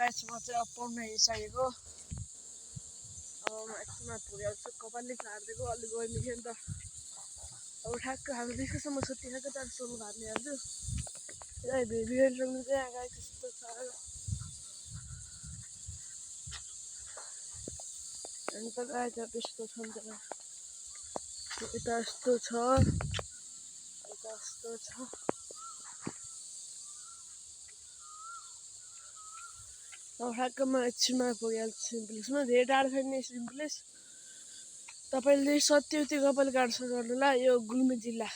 guys म चाहिँ अब पढ्न हिँडिसकेको अब एकछिनमा पुगिहाल्छु कपालले काट्दिएको अलि गरमी थियो नि त अब ठ्याक्क हाम्रो डिस्कसम्म छुट्टी खाएको तर सोलु भात लिइहाल्छु भिडियो चाहिँ यहाँ गाइस यस्तो छ अनि त गाइस त्यस्तो छ नि त यता यस्तो छ यता यस्तो छ अब ठ्याक्क म एकछिनमा पुगिहाल्छु सिम्प्लेसमा धेरै टाढो छैन सिम्प्लेस तपाईँले सत्यवती कपाल काट्न सक्नुहुला यो गुल्मी जिल्ला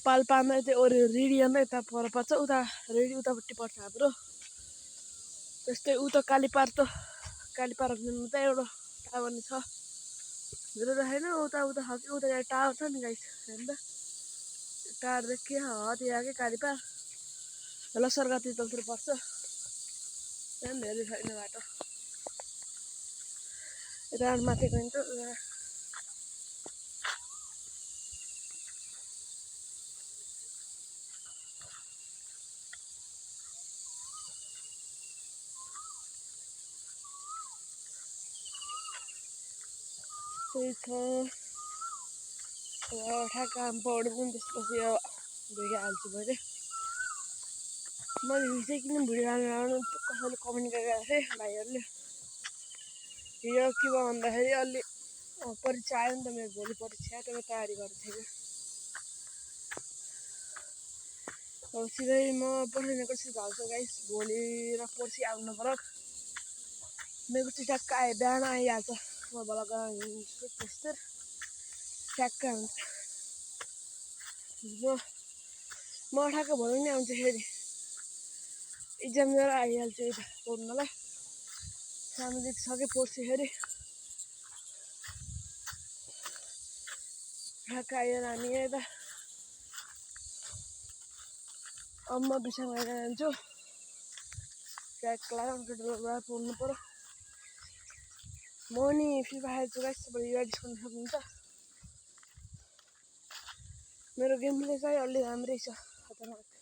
पाल्पामा त्यो रेडियन यता पर पर्छ उता रेडी उतापट्टि पर्छ हाम्रो त्यस्तै उता कालीपार त कालीपार त एउटा टावर नि छ धेरै त छैन उता उता छ कि उता टावर छ नि गाइस होइन त टावर देखियो त्यहाँकै कालीपार लसरका तितलतिर पर्छ त्यहाँ धेरै छैन बाटो यता माथि गइन्छ त्यही छ ठ्याक्क पढ्नु पनि त्यसपछि अब भइहाल्छु मैले मैले चाहिँ किन भिडियो हाल्नु कसैले कमेन्ट गरेको थिएँ भाइहरूले हिजो के भयो भन्दाखेरि अलि परीक्षा आयो नि त मेरो भोलि परीक्षा त्यसको तयारी गरेको थिएँ अब सिधै म पर्सिको सुझाउँछु गाइस भोलि र पर्सि आउनु पर्यो मेरो चाहिँ ठ्याक्क बिहान आइहाल्छ म भोलि हिँड्छु त्यस्तो ठ्याक्क हुन्छ म ठ्याक्क भोलि नै आउँछु फेरि इक्जाम दिएर आइहाल्छु यता पढ्नलाई सामाजिक सके पर्सि फेरि ठ्याक्क आएर हामी यता अब म बिसाङ गएर जान्छु ट्र्याक लाग्यो कम्प्युटरबाट पढ्नु पर्यो म नि फ्री फायर छु गाइस तपाईँले एड गर्न सक्नुहुन्छ मेरो गेमले चाहिँ अलि राम्रै छ खतरनाक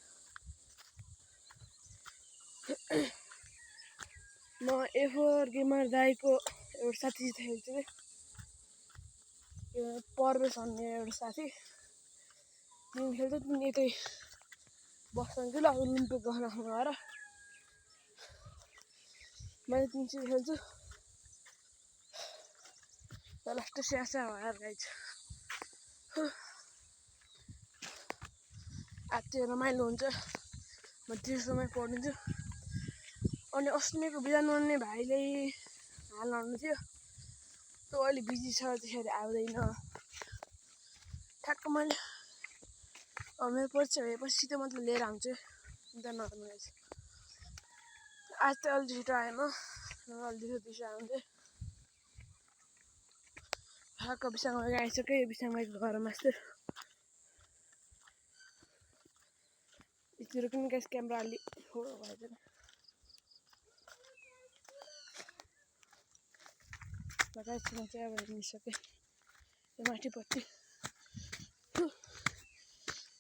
म एफोर गेमर दाइको एउटा साथीसित खेल्छु कि पर्वेश भन्ने एउटा साथी तिमी खेल्छ तिमी यतै बस्छन् कि ल ओलम्पिक गराउनु गएर मैले तिमीसित खेल्छु लास्ट स्यासा भएर गाइस आज चाहिँ रमाइलो हुन्छ म तेर्सोमै पढिदिन्छु अनि अस्मिको बिहान आउने भाइले हाल्नु थियो त्यो अलि बिजी छ त्यसरी आउँदैन ठ्याक्क मैले मेरो परीक्षा भएपछि सिधै मतलब लिएर आउँछु अन्त नर्मल गाइस आज त अलि छिटो आएँ म अलि दिउँसो आउँथेँ ठ्याक्क बिसाङमा आइसकेँ बिसाङमा घरमा यस्तो यतिर पनि गाइस क्यामेरा अलि फोटो भएछ गाइस म चाहिँ अब हिँडिसकेँ यो माथिपट्टि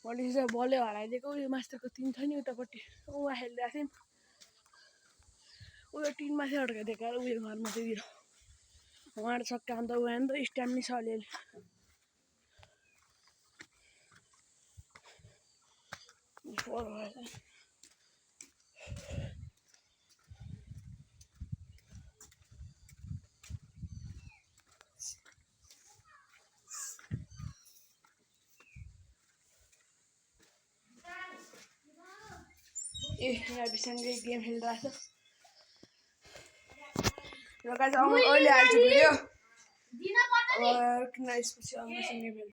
मैले हिजो बलले हराइदिएको उयो मास्टरको टिन छ नि उतापट्टि उहाँ खेलिदिएको थियौँ उयो टिनमाथि अड्काइदिएको उयो घरमा त्यतिर उहाँबाट सक्का अन्त उहाँ नि त स्ट्यान्ड नै छ अलिअलि यहाँ बिसँगै गेम खेलिरहेको छ र गाइस अहिले हाल्छु भिडियो किन यसपछि आउनुहोस् गेम